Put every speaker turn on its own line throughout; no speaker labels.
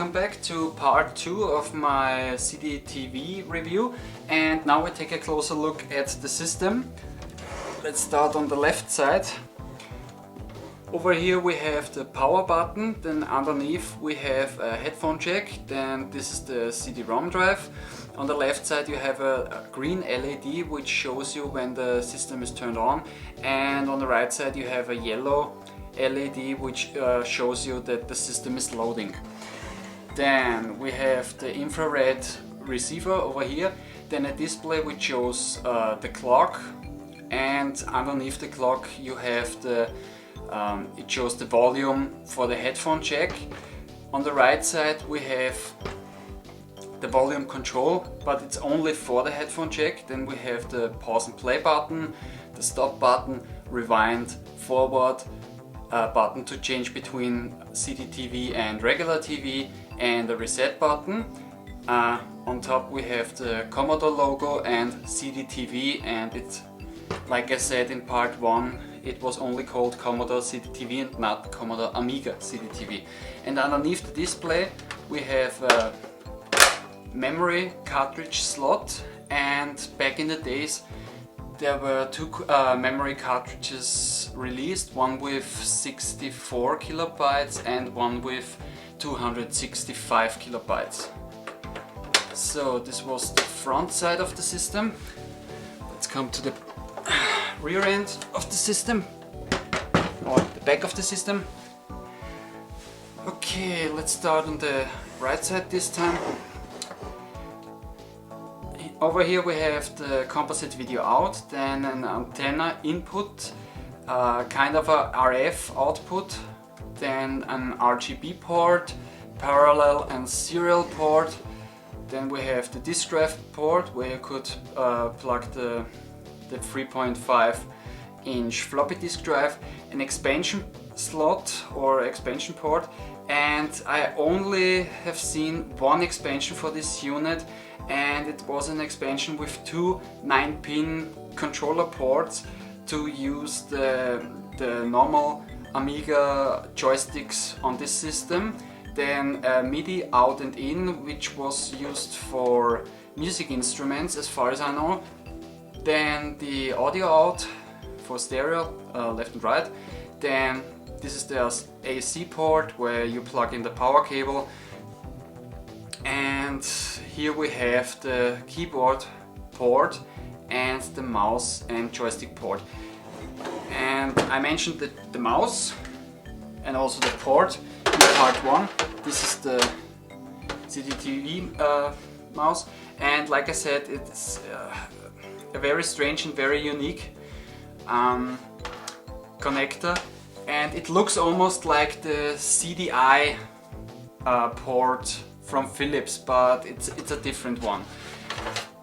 welcome back to part 2 of my CDTV review, and now we take a closer look at the system. Let's start on the left side. Over here we have the power button, then underneath we have a headphone jack, then this is the CD-ROM drive. On the left side you have a green LED which shows you when the system is turned on, and on the right side you have a yellow LED which shows you that the system is loading. Then we have the infrared receiver over here, then a display which shows the clock, and underneath the clock you have the it shows the volume for the headphone jack. On the right side we have the volume control, but it's only for the headphone jack. Then we have the pause and play button, the stop button, rewind, forward, button to change between CDTV and regular TV, and the reset button. On top we have the Commodore logo and CDTV, and it's, like I said in part 1, it was only called Commodore CDTV and not Commodore Amiga CDTV. And underneath the display we have a memory cartridge slot, and back in the days there were two memory cartridges released, one with 64 kilobytes and one with 265 kilobytes. So this was the front side of the system. Let's come to the rear end of the system, or the back of the system. Okay, let's start on the right side this time. Over here we have the composite video out, then an antenna input, kind of a RF output, then an RGB port, parallel and serial port. Then we have the disk drive port where you could plug the 3.5 inch floppy disk drive, an expansion slot or expansion port, and I only have seen one expansion for this unit, and it was an expansion with two 9-pin controller ports to use the normal Amiga joysticks on this system. Then MIDI out and in, which was used for music instruments as far as I know. Then the audio out for stereo, left and right. Then this is the AC port where you plug in the power cable. And here we have the keyboard port and the mouse and joystick port. And I mentioned the mouse and also the port in part 1. This is the CDTV mouse, and like I said, it's a very strange and very unique connector, and it looks almost like the CDI port from Philips, but it's a different one.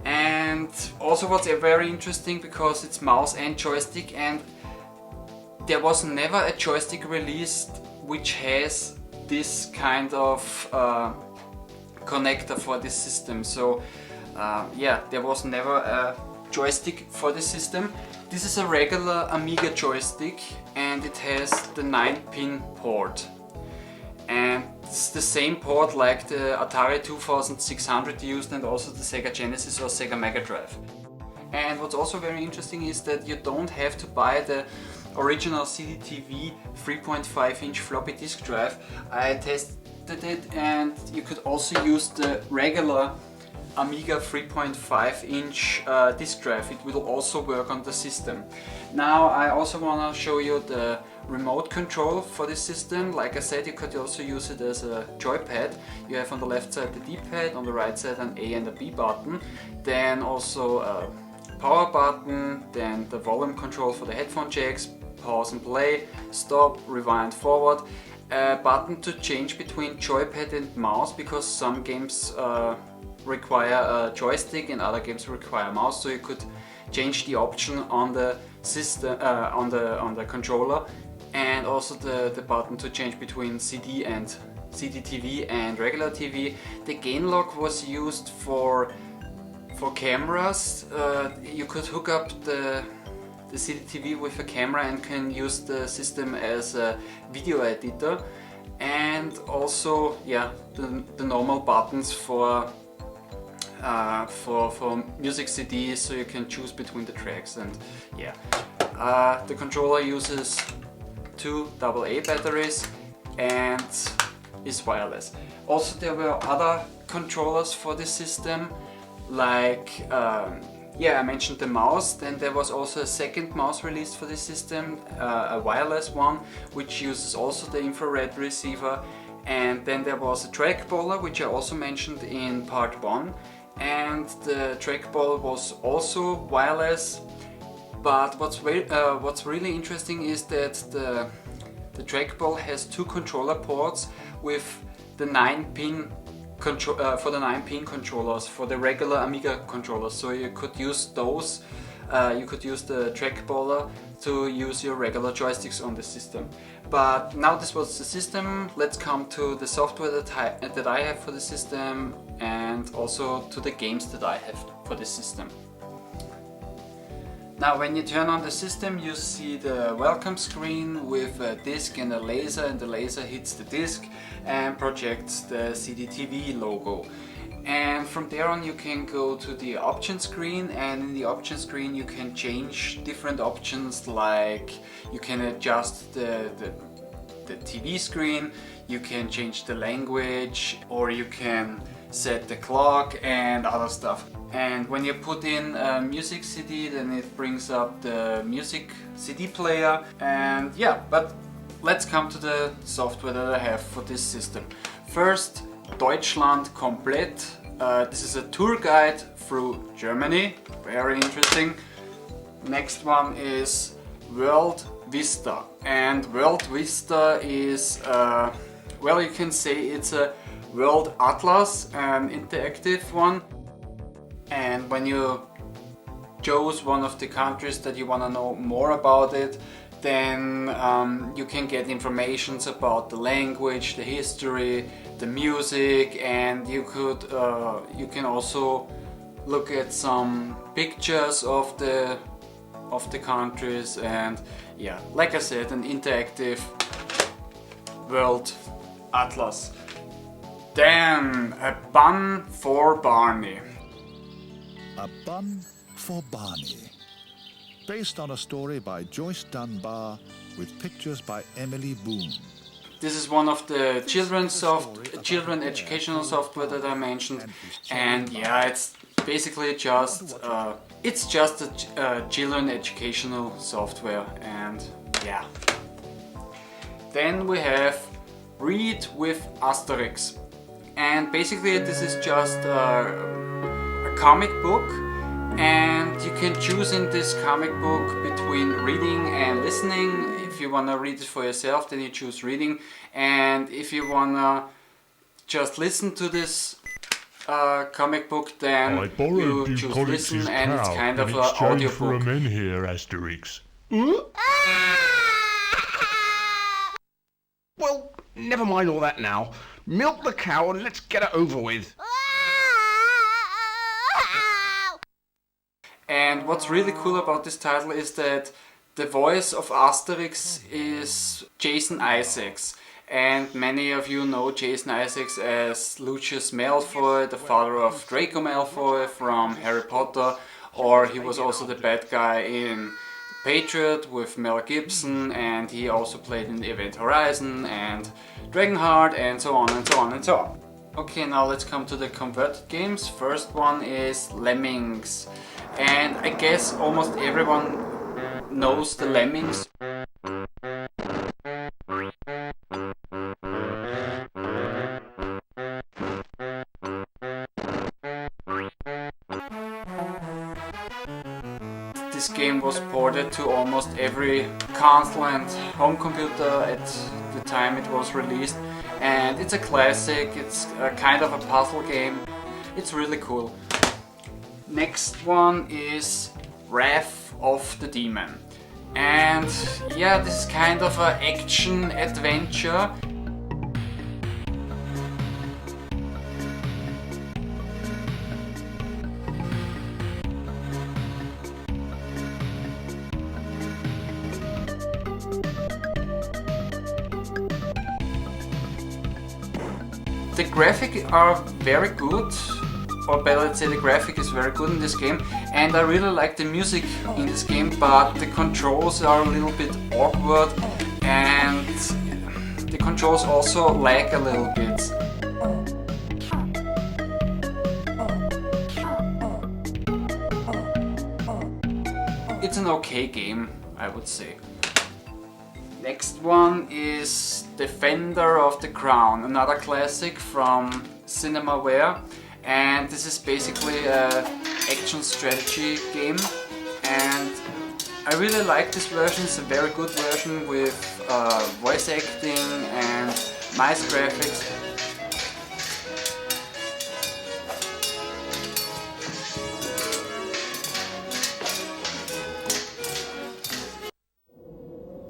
And also what's very interesting, because it's mouse and joystick, and there was never a joystick released which has this kind of connector for this system. So yeah, there was never a joystick for the system. This is a regular Amiga joystick, and it has the 9-pin port, and it's the same port like the Atari 2600 used, and also the Sega Genesis or Sega Mega Drive. And what's also very interesting is that you don't have to buy the original CDTV 3.5 inch floppy disk drive. I tested it, and you could also use the regular Amiga 3.5 inch disk drive. It will also work on the system. Now I also want to show you the remote control for this system. Like I said, you could also use it as a joypad. You have on the left side the D-pad, on the right side an A and a B button, then also a power button, then the volume control for the headphone jacks, pause and play, stop, rewind, forward, a button to change between joypad and mouse, because some games require a joystick and other games require a mouse, so you could change the option on the system, on the controller. And also the button to change between CDTV and regular TV. The gain lock was used for cameras. You could hook up the CDTV with a camera and can use the system as a video editor. and also the normal buttons for music CDs, so you can choose between the tracks. And the controller uses 2 AA batteries and is wireless. Also, there were other controllers for the system, like I mentioned the mouse. Then there was also a second mouse released for the system, a wireless one, which uses also the infrared receiver. And then there was a trackballer, which I also mentioned in part 1, and the trackball was also wireless. But what's really interesting is that the trackball has 2 controller ports with the 9-pin for the 9-pin controllers, for the regular Amiga controllers. So you could use those. You could use the trackballer to use your regular joysticks on the system. But now this was the system. Let's come to the software that I have for the system, and also to the games that I have for the system. Now when you turn on the system, you see the welcome screen with a disc and a laser, and the laser hits the disc and projects the CDTV logo. And from there on you can go to the option screen, and in the option screen you can change different options, like you can adjust the TV screen, you can change the language, or you can set the clock and other stuff. And when you put in a music CD, then it brings up the music CD player. And but let's come to the software that I have for this system. First, Deutschland komplett. This is a tour guide through Germany, very interesting. Next one is World Vista, and World Vista is, you can say it's a World Atlas, an interactive one. And when you chose one of the countries that you want to know more about it, then you can get informations about the language, the history, the music, and you can also look at some pictures of the countries. And like I said, an interactive World Atlas. Then a bun for Barney.
A Bun for Barney. Based on a story by Joyce Dunbar with pictures by Emily Boone.
This is one of the children educational software that I mentioned, and it's basically just a children educational software. And then we have Read with Asterix, and basically this is just a comic book, and you can choose in this comic book between reading and listening. If you want to read it for yourself, then you choose reading, and if you want to just listen to this comic book, then you choose listen, and it's kind of an audio book.
In here, Asterix.
Well, never mind all that now. Milk the cow and let's get it over with.
And what's really cool about this title is that the voice of Asterix is Jason Isaacs. And many of you know Jason Isaacs as Lucius Malfoy, the father of Draco Malfoy from Harry Potter, or he was also the bad guy in Patriot with Mel Gibson, and he also played in Event Horizon and Dragonheart, and so on and so on and so on. Okay, now let's come to the converted games. First one is Lemmings, and I guess almost everyone knows the Lemmings. This game was ported to almost every console and home computer at the time it was released, and it's a classic. It's a kind of a puzzle game. It's really cool. Next one is Wrath of the Demon, and this is kind of an action adventure. The graphics are very good, or better let's say the graphic is very good in this game, and I really like the music in this game, but the controls are a little bit awkward and the controls also lag a little bit. It's an okay game, I would say. Next one is Defender of the Crown, another classic from Cinemaware, and this is basically an action strategy game, and I really like this version. It's a very good version with voice acting and nice graphics.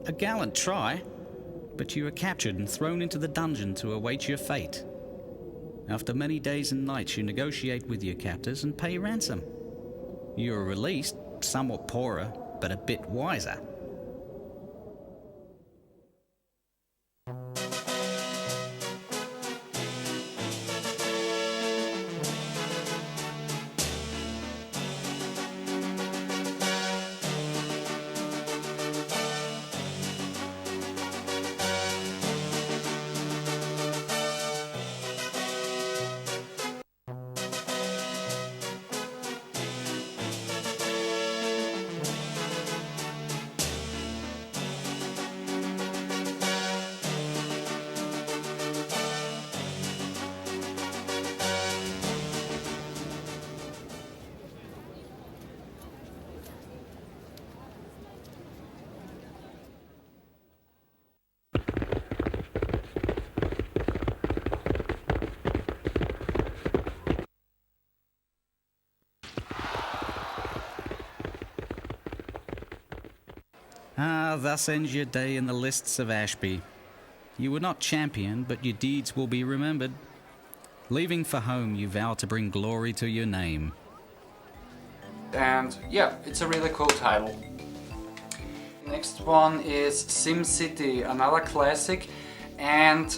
A gallant try, but you were captured and thrown into the dungeon to await your fate. After many days and nights, you negotiate with your captors and pay ransom. You are released, somewhat poorer, but a bit wiser. Thus ends your day in the lists of Ashby. You were not champion, but your deeds will be remembered. Leaving for home, you vow to bring glory to your name.
And yeah, it's a really cool title. Next one is Simcity, another classic, and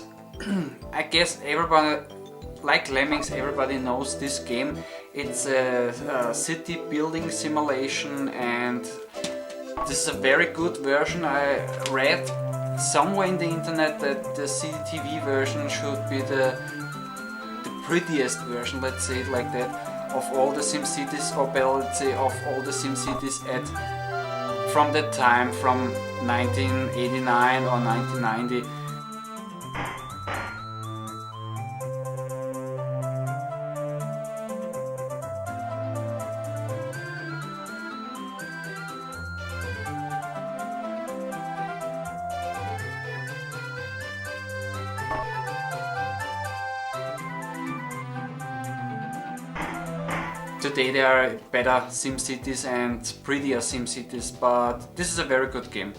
I guess everybody, like Lemmings, everybody knows this game. It's a city building simulation, and this is a very good version. I read somewhere in the internet that the CDTV version should be the prettiest version, let's say it like that, of all the SimCities, or better let's say of all the SimCities from that time, from 1989 or 1990. Today there are better SimCities and prettier SimCities, but this is a very good game.